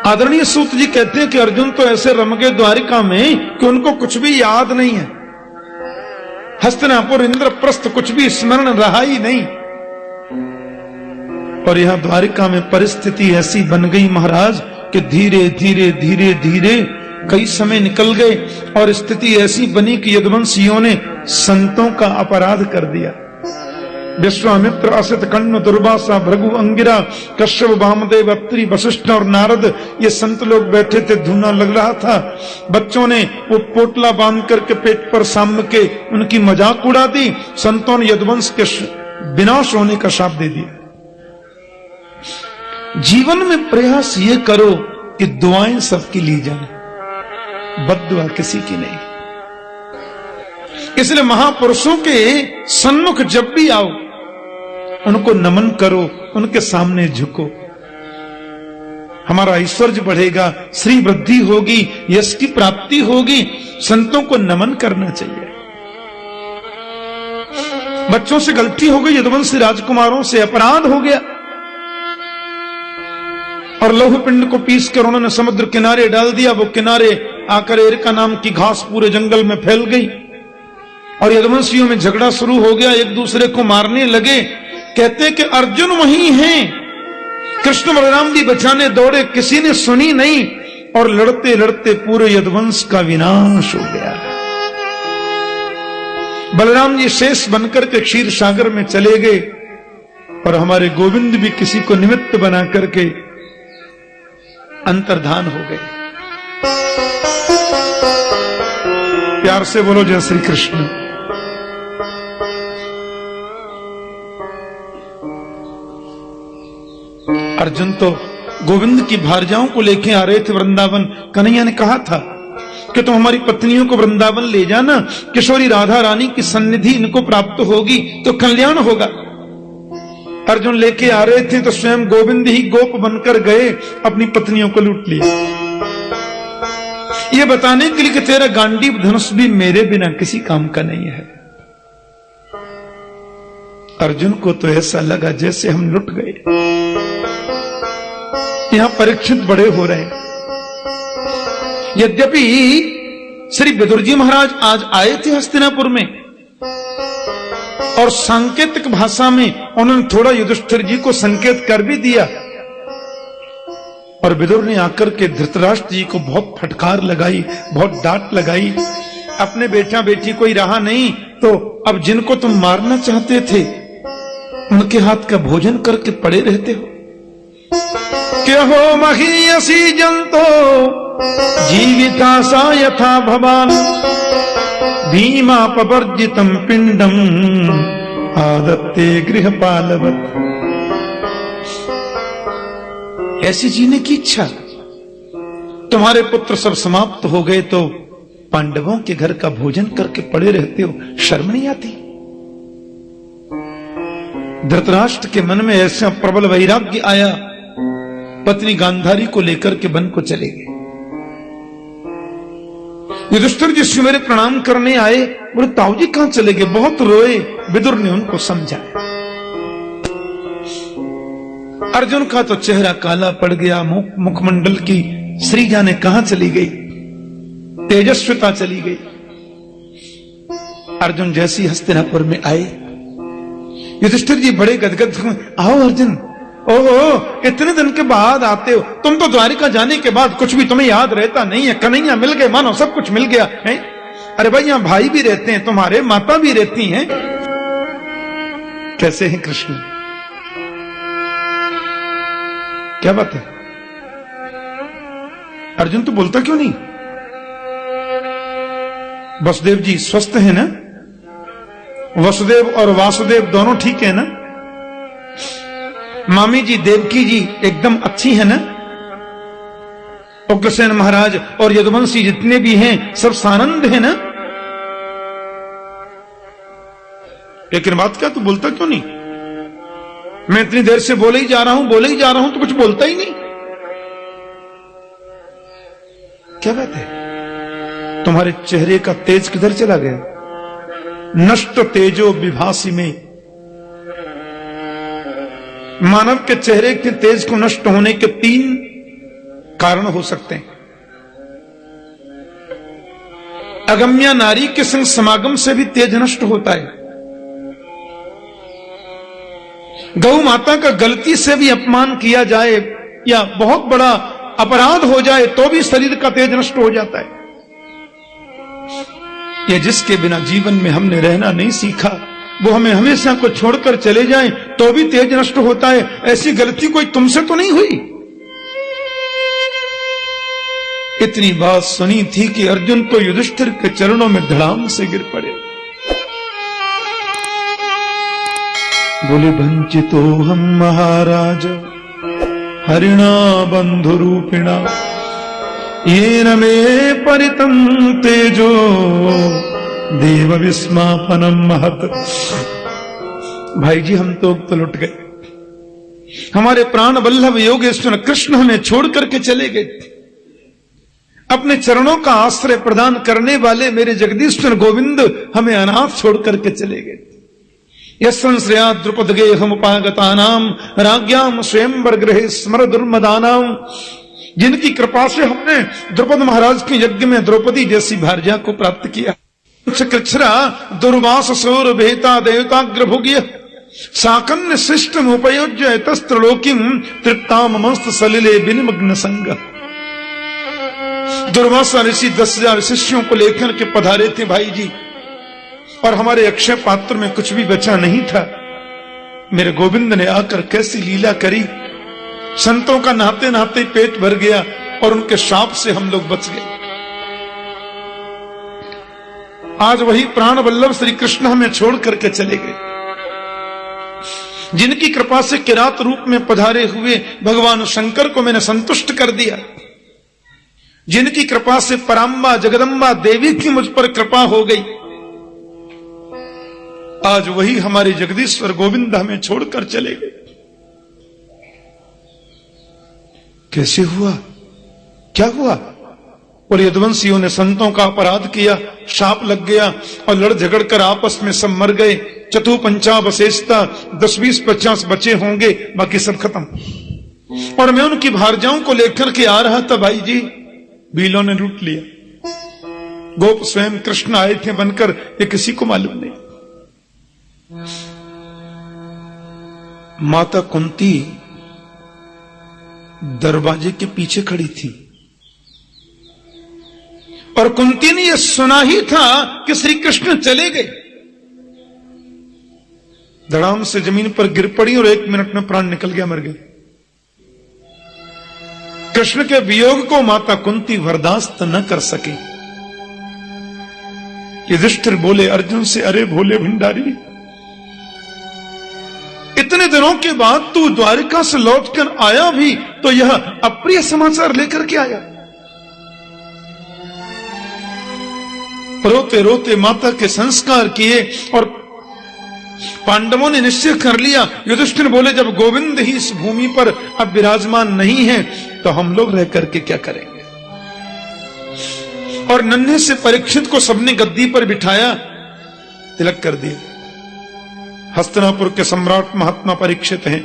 आदरणीय सूत जी कहते हैं कि अर्जुन तो ऐसे रम गए द्वारिका में कि उनको कुछ भी याद नहीं है। हस्तिनापुर, इंद्रप्रस्थ कुछ भी स्मरण रहा ही नहीं। और यहां द्वारिका में परिस्थिति ऐसी बन गई महाराज कि धीरे धीरे धीरे धीरे कई समय निकल गए और स्थिति ऐसी बनी कि यदुवंशियों ने संतों का अपराध कर दिया। विश्वामित्र, असित, कण्व, दुर्वासा, भृगु, अंगिरा, कश्यप, वामदेव, अत्रि, वशिष्ठ और नारद, ये संत लोग बैठे थे। धुना लग रहा था। बच्चों ने वो पोटला बांध करके पेट पर साम के उनकी मजाक उड़ा दी। संतों ने यदुवंश के विनाश होने का शाप दे दिया। जीवन में प्रयास ये करो कि दुआएं सबकी ली जाए, बद्दुआ किसी की नहीं। इसलिए महापुरुषों के सन्मुख जब भी आओ उनको नमन करो, उनके सामने झुको। हमारा ऐश्वर्य बढ़ेगा, श्री वृद्धि होगी, यश की प्राप्ति होगी। संतों को नमन करना चाहिए। बच्चों से गलती हो गई, यदुवंशी राजकुमारों से अपराध हो गया और लौह पिंड को पीसकर उन्होंने समुद्र किनारे डाल दिया। वो किनारे आकर एरिका नाम की घास पूरे जंगल में फैल गई और यदुवंशियों में झगड़ा शुरू हो गया, एक दूसरे को मारने लगे। कहते कि अर्जुन वहीं हैं, कृष्ण बलराम जी बचाने दौड़े, किसी ने सुनी नहीं और लड़ते लड़ते पूरे यदुवंश का विनाश हो गया। बलराम जी शेष बनकर के क्षीर सागर में चले गए और हमारे गोविंद भी किसी को निमित्त बना करके अंतर्धान हो गए। प्यार से बोलो जय श्री कृष्ण। अर्जुन तो गोविंद की भारजाओं को लेके आ रहे थे वृंदावन। कन्हैया ने कहा था कि तुम हमारी पत्नियों को वृंदावन ले जाना, किशोरी राधा रानी की सन्निधि इनको प्राप्त होगी तो कल्याण होगा। अर्जुन लेके आ रहे थे तो स्वयं गोविंद ही गोप बनकर गए, अपनी पत्नियों को लूट लिया। ये बताने के लिए कि तेरा गांडीव धनुष भी मेरे बिना किसी काम का नहीं है। अर्जुन को तो ऐसा लगा जैसे हम लुट गए। यहां परीक्षित बड़े हो रहे हैं। यद्यपि श्री विदुर जी महाराज आज आए थे हस्तिनापुर में और सांकेतिक भाषा में उन्होंने थोड़ा युधिष्ठिर जी को संकेत कर भी दिया और विदुर ने आकर के धृतराष्ट्र जी को बहुत फटकार लगाई, बहुत डांट लगाई। अपने बेटा बेटी कोई रहा नहीं तो अब जिनको तुम मारना चाहते थे उनके हाथ का भोजन करके पड़े रहते हो। क्या हो महीयसी जंतो जीविता सा यथा भवान भीमापवर्जितम पिंडम आदत्ते गृहपालवत्। ऐसी जीने की इच्छा, तुम्हारे पुत्र सब समाप्त हो गए तो पांडवों के घर का भोजन करके पड़े रहते हो, शर्म नहीं आती? धृतराष्ट्र के मन में ऐसा प्रबल वैराग्य आया, पत्नी गांधारी को लेकर के वन को चले गए। युधिष्ठिर जी से मेरे प्रणाम करने आए, बोले ताऊ जी कहां चले गए? बहुत रोए। विदुर ने उनको समझाया। अर्जुन का तो चेहरा काला पड़ गया, मुखमंडल की श्रीजा ने कहां चली गई, तेजस्विता चली गई। अर्जुन जैसी हस्तिनापुर में आए, युधिष्ठिर जी बड़े गदगद, आओ अर्जुन, ओहो इतने दिन के बाद आते हो। तुम तो द्वारिका जाने के बाद कुछ भी तुम्हें याद रहता नहीं है। कन्हैया मिल गए, मानो सब कुछ मिल गया है। अरे भाई यहां भाई भी रहते हैं तुम्हारे, माता भी रहती हैं। कैसे हैं कृष्ण? क्या बात है? अर्जुन तो बोलता क्यों नहीं? वसुदेव जी स्वस्थ है ना? वसुदेव और वासुदेव दोनों ठीक है ना? मामी जी देवकी जी एकदम अच्छी है ना? उग्रसेन महाराज और यदुवंशी जितने भी हैं सब सानंद है ना? लेकिन बात क्या, तू बोलता क्यों नहीं? मैं इतनी देर से बोले ही जा रहा हूं तो कुछ बोलता ही नहीं। क्या बात है? तुम्हारे चेहरे का तेज किधर चला गया? नष्ट तेजो विभासी में। मानव के चेहरे के तेज को नष्ट होने के 3 कारण हो सकते हैं। अगम्या नारी के संग समागम से भी तेज नष्ट होता है। गौ माता का गलती से भी अपमान किया जाए या बहुत बड़ा अपराध हो जाए तो भी शरीर का तेज नष्ट हो जाता है। ये जिसके बिना जीवन में हमने रहना नहीं सीखा, वो हमें हमेशा को छोड़कर चले जाए तो भी तेज नष्ट होता है। ऐसी गलती कोई तुमसे तो नहीं हुई। इतनी बात सुनी थी कि अर्जुन तो युधिष्ठिर के चरणों में धड़ाम से गिर पड़े। बोले वंचितो हम महाराज हरिणा बंधु रूपिणा येन मे परितं तेजो देव विस्मापनम महत। भाई जी हम तो लुट गए। हमारे प्राण वल्लभ योगेश्वर कृष्ण हमें छोड़ करके चले गए। अपने चरणों का आश्रय प्रदान करने वाले मेरे जगदीश्वर गोविंद हमें अनाथ छोड़ करके चले गए। यस्संश्रया द्रुपद गेहम उपागतानाम राज्ञाम स्वयंवर गृहे स्मर दुर्मदानाम। जिनकी कृपा से हमने द्रुपद महाराज के यज्ञ में द्रौपदी जैसी भार्या को प्राप्त किया। कृच्छ्रा दुर्वास सौर भेता देवताग्र भोग्य साकन्य शिष्टम उपयोज्य तस्त्रलोकिम तृप्ताम मस्त सलिले बिनिमग्न संग। दुर्वासा ऋषि 10,000 शिष्यों को लेकर के पधारे थे भाई जी, और हमारे अक्षय पात्र में कुछ भी बचा नहीं था। मेरे गोविंद ने आकर कैसी लीला करी। संतों का नहाते नहाते पेट भर गया और उनके शाप से हम लोग बच गए। आज वही प्राण वल्लभ श्री कृष्ण हमें छोड़ करके चले गए। जिनकी कृपा से किरात रूप में पधारे हुए भगवान शंकर को मैंने संतुष्ट कर दिया, जिनकी कृपा से पराम्बा जगदम्बा देवी की मुझ पर कृपा हो गई, आज वही हमारे जगदीश्वर गोविंद हमें छोड़कर चले गए। कैसे हुआ, क्या हुआ? और यदुवंशियों ने संतों का अपराध किया, शाप लग गया और लड़ झगड़ कर आपस में सब मर गए। चतु पंचावशेषता 10, 20, 50 बचे होंगे, बाकी सब खत्म। और मैं उनकी भारजाओं को लेकर के आ रहा था भाई जी, भीलों ने लूट लिया। गोप स्वयं कृष्ण आए थे बनकर, ये किसी को मालूम नहीं। माता कुंती दरवाजे के पीछे खड़ी थी और कुंती ने यह सुना ही था कि श्री कृष्ण चले गए। धड़ाम से जमीन पर गिर पड़ी और 1 मिनट में प्राण निकल गया, मर गए। कृष्ण के वियोग को माता कुंती बर्दाश्त न कर सकी। युधिष्ठिर बोले अर्जुन से, अरे भोले भंडारी, इतने दिनों के बाद तू द्वारिका से लौटकर आया भी तो यह अप्रिय समाचार लेकर के आया। रोते रोते माता के संस्कार किए और पांडवों ने निश्चय कर लिया। युधिष्ठिर बोले जब गोविंद ही इस भूमि पर अब विराजमान नहीं है तो हम लोग रह करके क्या करेंगे। और नन्हे से परीक्षित को सबने गद्दी पर बिठाया, तिलक कर दिया। हस्तिनापुर के सम्राट महात्मा परीक्षित हैं,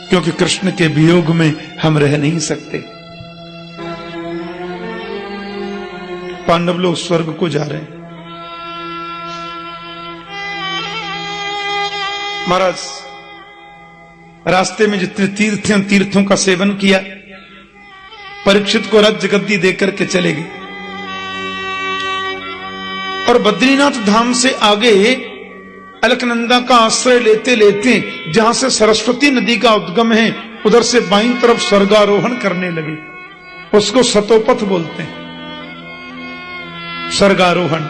क्योंकि कृष्ण के वियोग में हम रह नहीं सकते। पांडव लोग स्वर्ग को जा रहे हैं। महाराज रास्ते में जितने तीर्थ हैं, तीर्थों का सेवन किया। परीक्षित को राज्य गद्दी देकर के चले गए और बद्रीनाथ धाम से आगे अलकनंदा का आश्रय लेते लेते जहां से सरस्वती नदी का उद्गम है, उधर से बाईं तरफ स्वर्गारोहण करने लगे। उसको सतोपथ बोलते हैं, स्वर्गारोहण।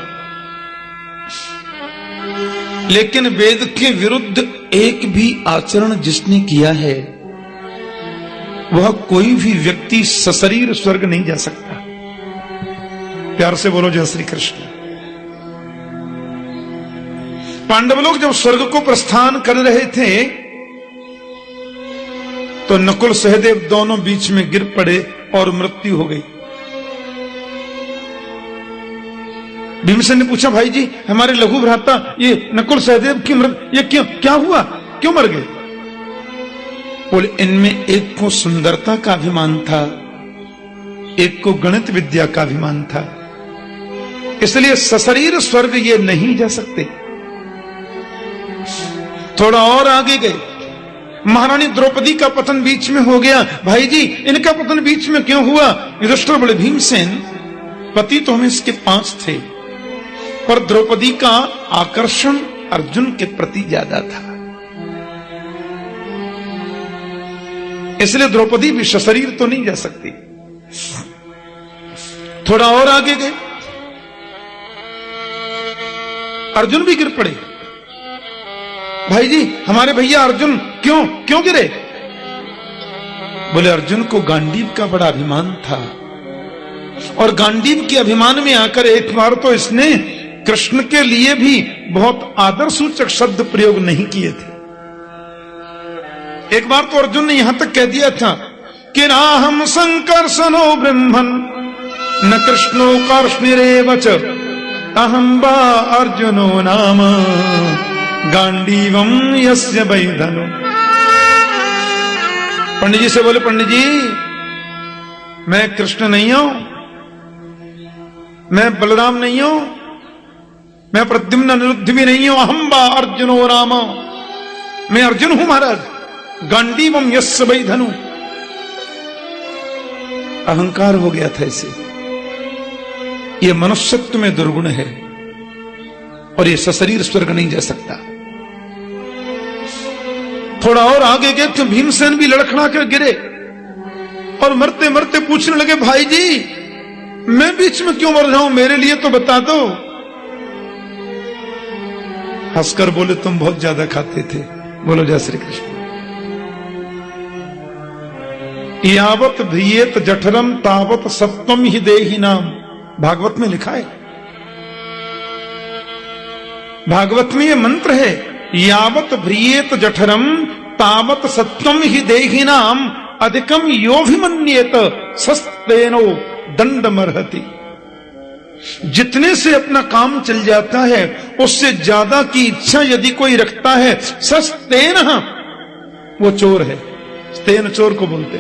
लेकिन वेद के विरुद्ध एक भी आचरण जिसने किया है वह कोई भी व्यक्ति सशरीर स्वर्ग नहीं जा सकता। प्यार से बोलो जय श्री कृष्ण। पांडव लोग जब स्वर्ग को प्रस्थान कर रहे थे तो नकुल सहदेव दोनों बीच में गिर पड़े और मृत्यु हो गई। भीमसेन ने पूछा, भाई जी हमारे लघु भ्राता ये नकुल सहदेव की मृत्यु, ये क्यों, क्या हुआ, क्यों मर गए? बोले इनमें एक को सुंदरता का अभिमान था एक को गणित विद्या का अभिमान था, इसलिए सशरीर स्वर्ग ये नहीं जा सकते। थोड़ा और आगे गए, महारानी द्रौपदी का पतन बीच में हो गया। भाई जी, इनका पतन बीच में क्यों हुआ? युधिष्ठिर बोले, भीमसेन, पति तो हमें इसके 5 थे, पर द्रौपदी का आकर्षण अर्जुन के प्रति ज्यादा था, इसलिए द्रौपदी भी सशरीर तो नहीं जा सकती। थोड़ा और आगे गए, अर्जुन भी गिर पड़े। भाई जी, हमारे भैया अर्जुन क्यों गिरे? बोले, अर्जुन को गांडीव का बड़ा अभिमान था, और गांडीव के अभिमान में आकर एक बार तो इसने कृष्ण के लिए भी बहुत आदर सूचक शब्द प्रयोग नहीं किए थे। एक बार तो अर्जुन ने यहां तक कह दिया था कि नाहम संकर्षणो ब्रह्मन् न कृष्णो कार्ष्णिरेव च अहं वा अर्जुनो नाम गांडीवम यस्य वैधनो। पंडित जी से बोले, पंडित जी, मैं कृष्ण नहीं हूं, मैं बलराम नहीं हूं, मैं प्रद्युम्न अनिरुद्ध भी नहीं हूं, अहं वा अर्जुनो नाम, मैं अर्जुन हूं महाराज, गांडीवम यस्य वैधनु। अहंकार हो गया था इसे। यह मनुष्यत्व में दुर्गुण है, और यह सशरीर स्वर्ग नहीं जा सकता। थोड़ा और आगे गए तो भीमसेन भी लड़खड़ा कर गिरे, और मरते मरते पूछने लगे, भाई जी, मैं बीच में क्यों मर जाऊं, मेरे लिए तो बता दो। हंसकर बोले, तुम बहुत ज्यादा खाते थे। बोलो जय श्री कृष्ण। यावत भियेत जठरम तावत सत्वम ही देहि नाम, भागवत में लिखा है। भागवत में ये मंत्र है, यावत भ्रियेत जठरम तावत सत्वम ही देहि नाम अधिकम योभिमन्येत सस्तेनो दंडमर्हति। जितने से अपना काम चल जाता है, उससे ज्यादा की इच्छा यदि कोई रखता है, सस्तेन, वो चोर है। स्तेन चोर को बोलते,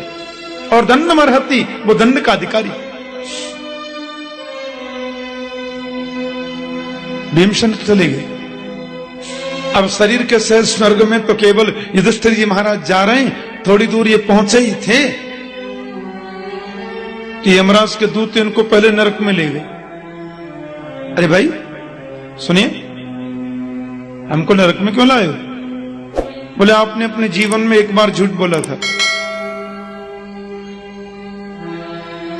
और दंडमर्हति, वो दंड का अधिकारी। भीमसेन चले गए। अब शरीर के सहज स्वर्ग में तो केवल युधिष्ठिर जी महाराज जा रहे हैं। थोड़ी दूर ये पहुंचे ही थे कि यमराज के दूत इनको पहले नरक में ले गए। अरे भाई सुनिए, हमको नरक में क्यों लाए हो? बोले, आपने अपने जीवन में एक बार झूठ बोला था।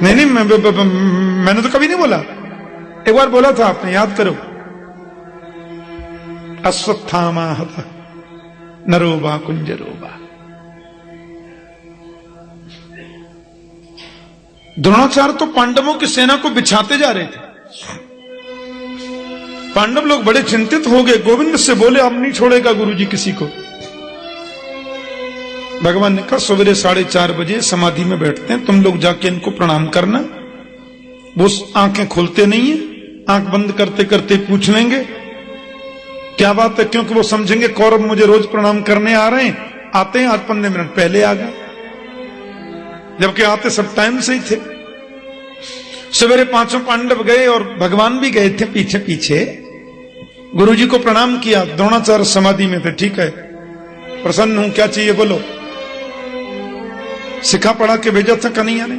नहीं, मैंने तो कभी नहीं बोला। एक बार बोला था आपने, याद करो। अश्वत्थामा हतः नरोबा कुंजरोबा। द्रोणाचार्य तो पांडवों की सेना को बिछाते जा रहे थे। पांडव लोग बड़े चिंतित हो गए। गोविंद से बोले, अब नहीं छोड़ेगा गुरुजी किसी को। भगवान ने कहा, सवेरे 4:30 बजे समाधि में बैठते हैं, तुम लोग जाके इनको प्रणाम करना। वो आंखें खोलते नहीं है, आंख बंद करते करते पूछ लेंगे क्या बात है, क्योंकि वो समझेंगे कौरव मुझे रोज प्रणाम करने आ रहे हैं। आते हैं, आज 15 मिनट पहले आ गए, जबकि आते सब टाइम से ही थे। सवेरे 5 पांडव गए और भगवान भी गए थे पीछे पीछे। गुरुजी को प्रणाम किया। द्रोणाचार्य समाधि में थे। ठीक है, प्रसन्न हूं, क्या चाहिए बोलो। सिखा पढ़ा के भेजा था कन्हैया ने।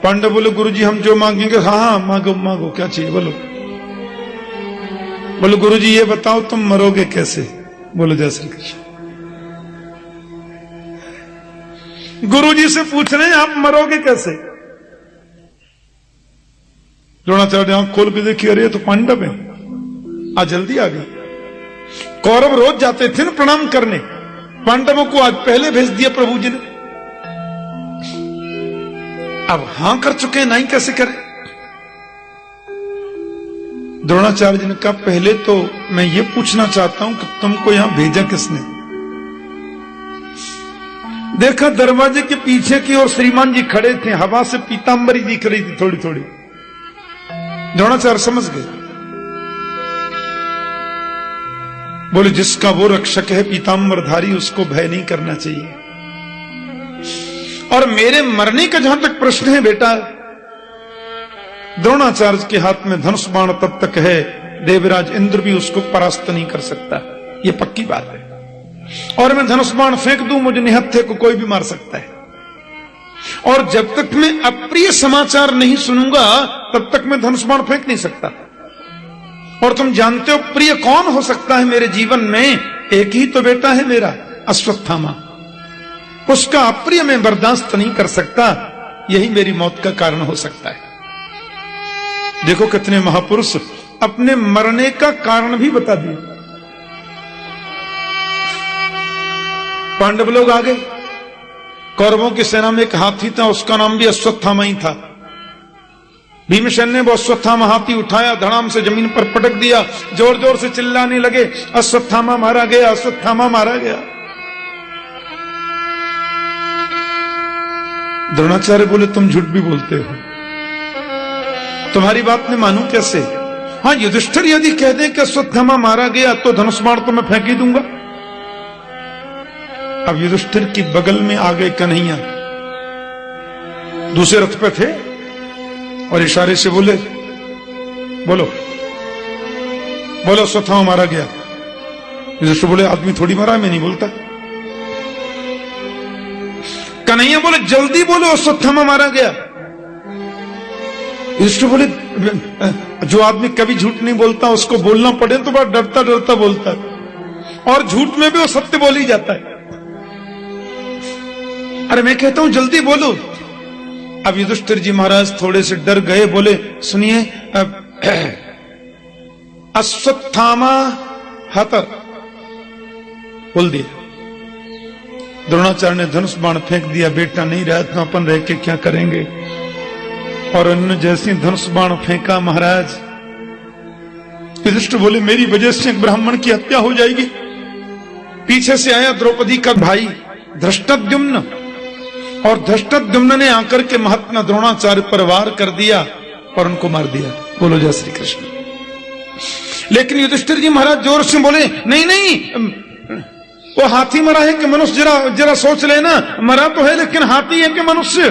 पांडव बोले, गुरुजी हम जो मांगेंगे। हाँ मांगो मांगो, क्या चाहिए बोलो। बोलो, गुरुजी ये बताओ तुम मरोगे कैसे। बोलो जय श्री कृष्ण। गुरुजी से पूछ रहे हैं आप मरोगे कैसे। द्रोणाचार्य आंख खोल के देखिए, अरे तो पांडव है, आज जल्दी आ गए। कौरव रोज जाते थे ना प्रणाम करने, पांडवों को आज पहले भेज दिया प्रभु जी ने। अब हां कर चुके हैं, नहीं कैसे करें। द्रोणाचार्य जी ने कहा, पहले तो मैं ये पूछना चाहता हूं कि तुमको यहां भेजा किसने। देखा दरवाजे के पीछे की ओर श्रीमान जी खड़े थे, हवा से पीतांबरी दिख रही थी थोड़ी थोड़ी। द्रोणाचार्य समझ गए। बोले, जिसका वो रक्षक है पीतांबरधारी, उसको भय नहीं करना चाहिए। और मेरे मरने का जहां तक प्रश्न है बेटा, द्रोणाचार्य के हाथ में धनुष बाण तब तक है, देवराज इंद्र भी उसको परास्त नहीं कर सकता, ये पक्की बात है। और मैं धनुष बाण फेंक दूं, मुझे निहत्थे को कोई भी मार सकता है। और जब तक मैं अप्रिय समाचार नहीं सुनूंगा तब तक मैं धनुष बाण फेंक नहीं सकता। और तुम जानते हो प्रिय कौन हो सकता है मेरे जीवन में? एक ही तो बेटा है मेरा, अश्वत्थामा। उसका अप्रिय मैं बर्दाश्त नहीं कर सकता, यही मेरी मौत का कारण हो सकता है। देखो कितने महापुरुष अपने मरने का कारण भी बता दिए। पांडव लोग आ गए, कौरवों की सेना में एक हाथी था, उसका नाम भी अश्वत्थामा ही था। भीमसेन ने वो अश्वत्थामा हाथी उठाया, धड़ाम से जमीन पर पटक दिया, जोर जोर से चिल्लाने लगे, अश्वत्थामा मारा गया, अश्वत्थामा मारा गया। द्रोणाचार्य बोले तुम झूठ भी बोलते हो, तुम्हारी बात में मानूं कैसे? हाँ, युधिष्ठिर यदि कह दें कि अश्वत्थामा मारा गया तो धनुष बाण तो मैं फेंक ही दूंगा। अब युधिष्ठिर की बगल में आ गए कन्हैया, दूसरे रथ पे थे, और इशारे से बोले बोलो बोलो अश्वत्थामा मारा गया। युधिष्ठिर बोले आदमी थोड़ी मारा, मैं नहीं बोलता। कन्हैया बोले जल्दी बोलो अश्वत्थामा मारा गया। युधिष्ठिर बोले जो आदमी कभी झूठ नहीं बोलता उसको बोलना पड़े तो बड़ा डरता डरता बोलता है, और झूठ में भी वो सत्य बोल ही जाता है। अरे मैं कहता हूं जल्दी बोलो। अब युधिष्ठिर जी महाराज थोड़े से डर गए, बोले सुनिए, अश्वत्थामा हत बोल दिया। द्रोणाचार्य ने धनुष बाण फेंक दिया, बेटा नहीं रहा तो अपन रह के क्या करेंगे। और उन्होंने जैसे धनुष बाण फेंका महाराज, युधिष्ठिर बोले मेरी वजह से एक ब्राह्मण की हत्या हो जाएगी। पीछे से आया द्रौपदी का भाई धृष्टद्युम्न, और धृष्टद्युम्न ने आकर के महात्मा द्रोणाचार्य पर वार कर दिया और उनको मार दिया। बोलो जय श्री कृष्ण। लेकिन युधिष्ठिर जी महाराज जोर से बोले नहीं नहीं, वो हाथी मरा है कि मनुष्य? जरा सोच लेना, मरा तो है लेकिन हाथी है कि मनुष्य?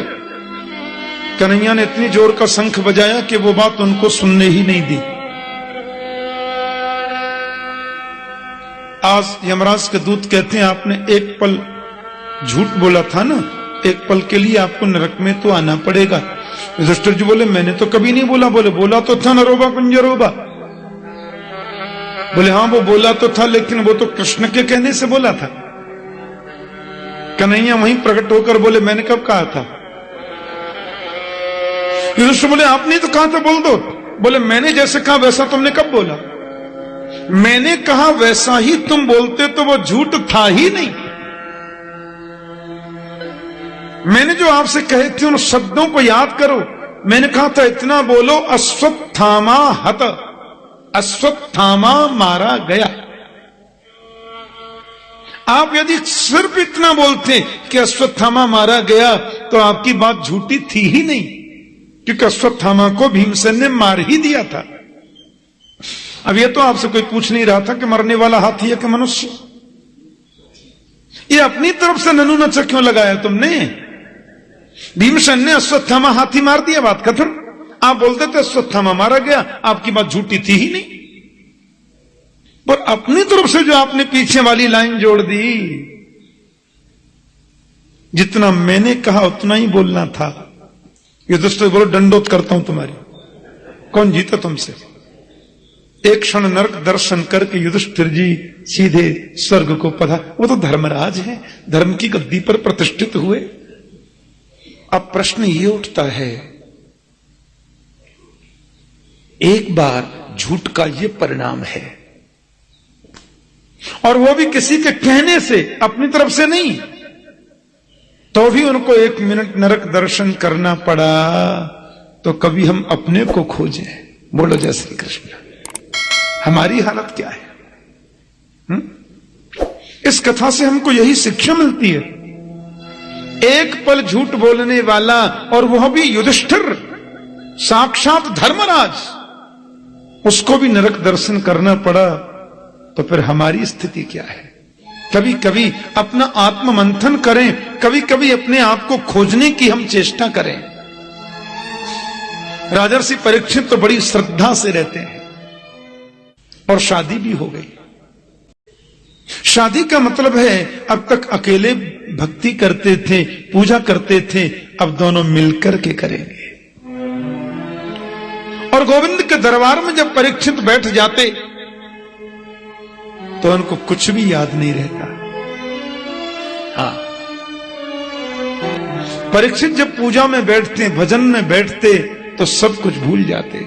कन्हैया ने इतनी जोर का शंख बजाया कि वो बात उनको सुनने ही नहीं दी। आज यमराज के दूत कहते हैं आपने एक पल झूठ बोला था ना, एक पल के लिए आपको नरक में तो आना पड़ेगा। युधिष्ठिर जी बोले मैंने तो कभी नहीं बोला। बोले बोला तो था नरोबा कुंजरोबा। बोले हाँ वो बोला तो था, लेकिन वो तो कृष्ण के कहने से बोला था। कन्हैया वहीं प्रकट होकर बोले मैंने कब कहा था? युधिष्ठिर बोले आपने तो कहा था बोल दो। बोले मैंने जैसे कहा वैसा तुमने कब बोला? मैंने कहा वैसा ही तुम बोलते तो वो झूठ था ही नहीं। मैंने जो आपसे कहे थे उन शब्दों को याद करो। मैंने कहा था इतना बोलो, अश्वत्थामा हत, अश्वत्थामा मारा गया। आप यदि सिर्फ इतना बोलते कि अश्वत्थामा मारा गया तो आपकी बात झूठी थी ही नहीं, क्योंकि अश्वत्थामा को भीमसेन ने मार ही दिया था। अब ये तो आपसे कोई पूछ नहीं रहा था कि मरने वाला हाथी है कि मनुष्य। ये अपनी तरफ से ननू नचा क्यों लगाया तुमने? भीमसेन ने अश्वत्थामा हाथी मार दिया, बात खत्म। आप बोलते थे अश्वत्थामा मारा गया, आपकी बात झूठी थी ही नहीं। पर अपनी तरफ से जो आपने पीछे वाली लाइन जोड़ दी, जितना मैंने कहा उतना ही बोलना था। युधिष्ठिर बोलो दंडोत करता हूं तुम्हारी, कौन जीता तुमसे? एक क्षण नरक दर्शन करके युधिष्ठिर जी सीधे स्वर्ग को पधारे। वो तो धर्मराज है, धर्म की गद्दी पर प्रतिष्ठित हुए। अब प्रश्न ये उठता है, एक बार झूठ का ये परिणाम है, और वो भी किसी के कहने से, अपनी तरफ से नहीं, तो भी उनको 1 मिनट नरक दर्शन करना पड़ा। तो कभी हम अपने को खोजें। बोलो जय श्री कृष्ण। हमारी हालत क्या है? इस कथा से हमको यही शिक्षा मिलती है। एक पल झूठ बोलने वाला, और वह भी युधिष्ठिर, साक्षात धर्मराज, उसको भी नरक दर्शन करना पड़ा। तो फिर हमारी स्थिति क्या है? कभी कभी अपना आत्म मंथन करें, कभी कभी अपने आप को खोजने की हम चेष्टा करें। राजर्षि परीक्षित तो बड़ी श्रद्धा से रहते हैं और शादी भी हो गई। शादी का मतलब है अब तक अकेले भक्ति करते थे, पूजा करते थे, अब दोनों मिलकर के करेंगे। और गोविंद के दरबार में जब परीक्षित बैठ जाते तो उनको कुछ भी याद नहीं रहता। हाँ, परीक्षित जब पूजा में बैठते, भजन में बैठते तो सब कुछ भूल जाते।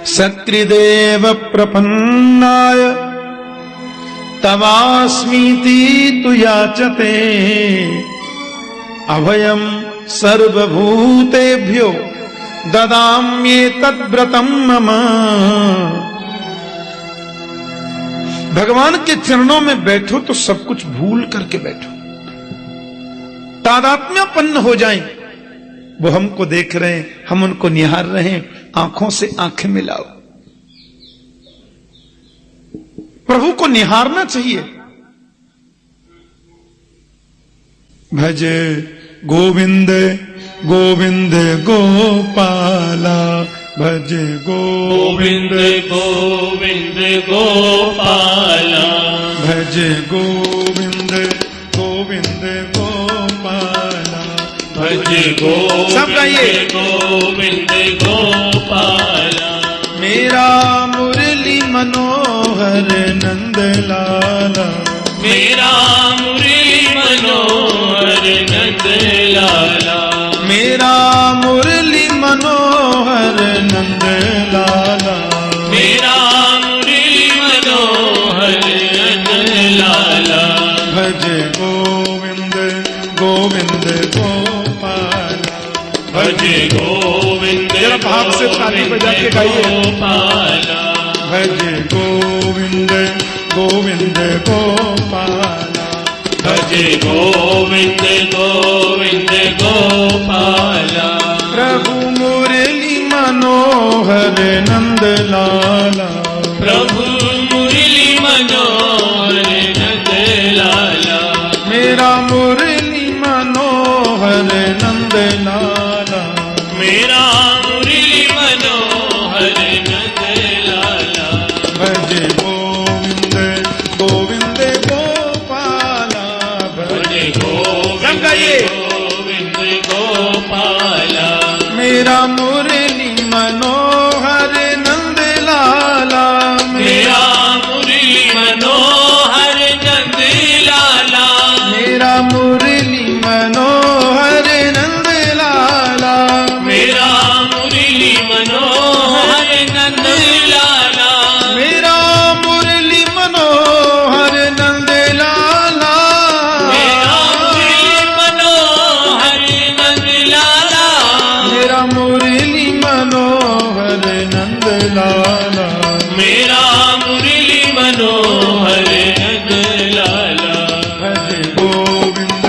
सत्रिदेव प्रपन्नाय तवास्मीति तु याचते अभयम सर्वभूतेभ्यो ददाम्ये तद्व्रतम मम। भगवान के चरणों में बैठो तो सब कुछ भूल करके बैठो, तादात्म्यपन्न हो जाएं। वो हमको देख रहे हैं, हम उनको निहार रहे हैं, आंखों से आंखें मिलाओ। प्रभु को निहारना चाहिए। भज गोविंद गोविंद गोपाला, भज गोविंद गोविंद गोपाला, भज गोविंद गोविंद गोपाला, भज गोविंद गोविंद गोपाला। मेरा मुरली मनोहर नंद लाला, मेरा मुरली मनोहर नंद लाला, मेरा मुरली मनोहर नंद लाला, मेरा मुरली मनोहर नंद लाला। भज गोविंद गोविंद गोपाला, भज गोविंद जरा भाव से ताली बजा के गाइए। गोपाला, भज गोविंद गोविंद गोपाला, भज गोविंद गोविंद गोपाला। प्रभु मुरली मनोहर नंद लाला, प्रभु मुरली मनोहर नंद लाला, मेरा मुरली मनोहर नंद लाला, मेरा मुरली मनोहर नंद लाला। भज गोविंद गोविंद गोपाला, भज गोविंद गोविंद गोपाला, मेरा मुरली मनोहर नंद लाला, मेरा मुरली मनोहर नंद लाला, मेरा मुरली मनोहर नंद लाला, मेरा मुरली मनोहर नंद लाला, मेरा मुरली मनोहर नंद लाला, मेरा मुरली मनोहर नंद लाला, मेरा मुरली मनोहर नंद लाला, मेरा मुरली मनोहर नंद लाला। भज गोविंद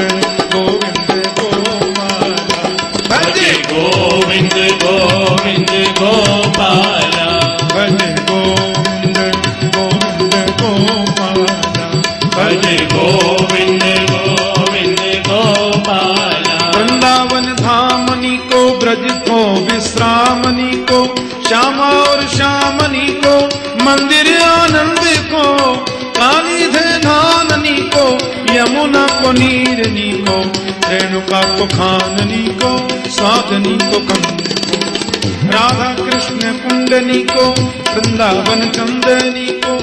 गोविंद गोपाला, भज गोविंद गोविंद गोपाला, भज गोविंद गोविंद गोपाला, भज गोविंद गोविंद गोपाला। वृंदावन धामनी को, ब्रज को, विश्रामनी को, श्यामा और श्यामनी को, मंदिर आनंद को, काली धाननी को, यमुना को, नीरनी को, रेणुका को, खाननी को, साधनी को, कंद को, राधा कृष्ण कुंडनी को, वृंदावन चंदनी को,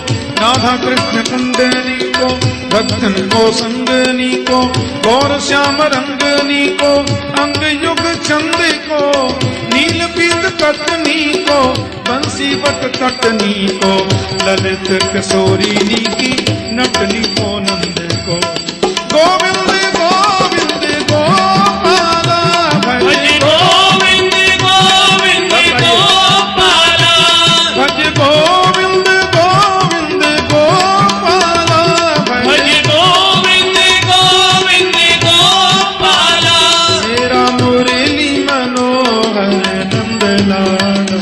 राधा कृष्ण कुंडनी को, भक्तन को संगनी को, गौर श्याम रंगनी को, अंग युग छंद को, नील पीत कटनी को, बंसी बट तटनी को, ललित किशोरीनी की नटनी को, नंद को। गोविंद गोविंद गोपाला, भज गोविंद गोविंद गोपाला, भज गोविंद गोविंद गोपाला, भज गोविंद गोविंद गोपाला। मेरा मुरली मनोहर नंद लाला,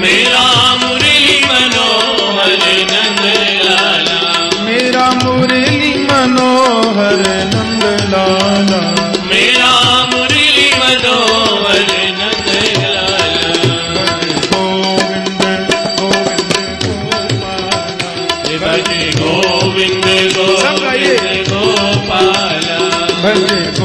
मेरा मुरली मनोहर नंद लाला, मेरा मुरली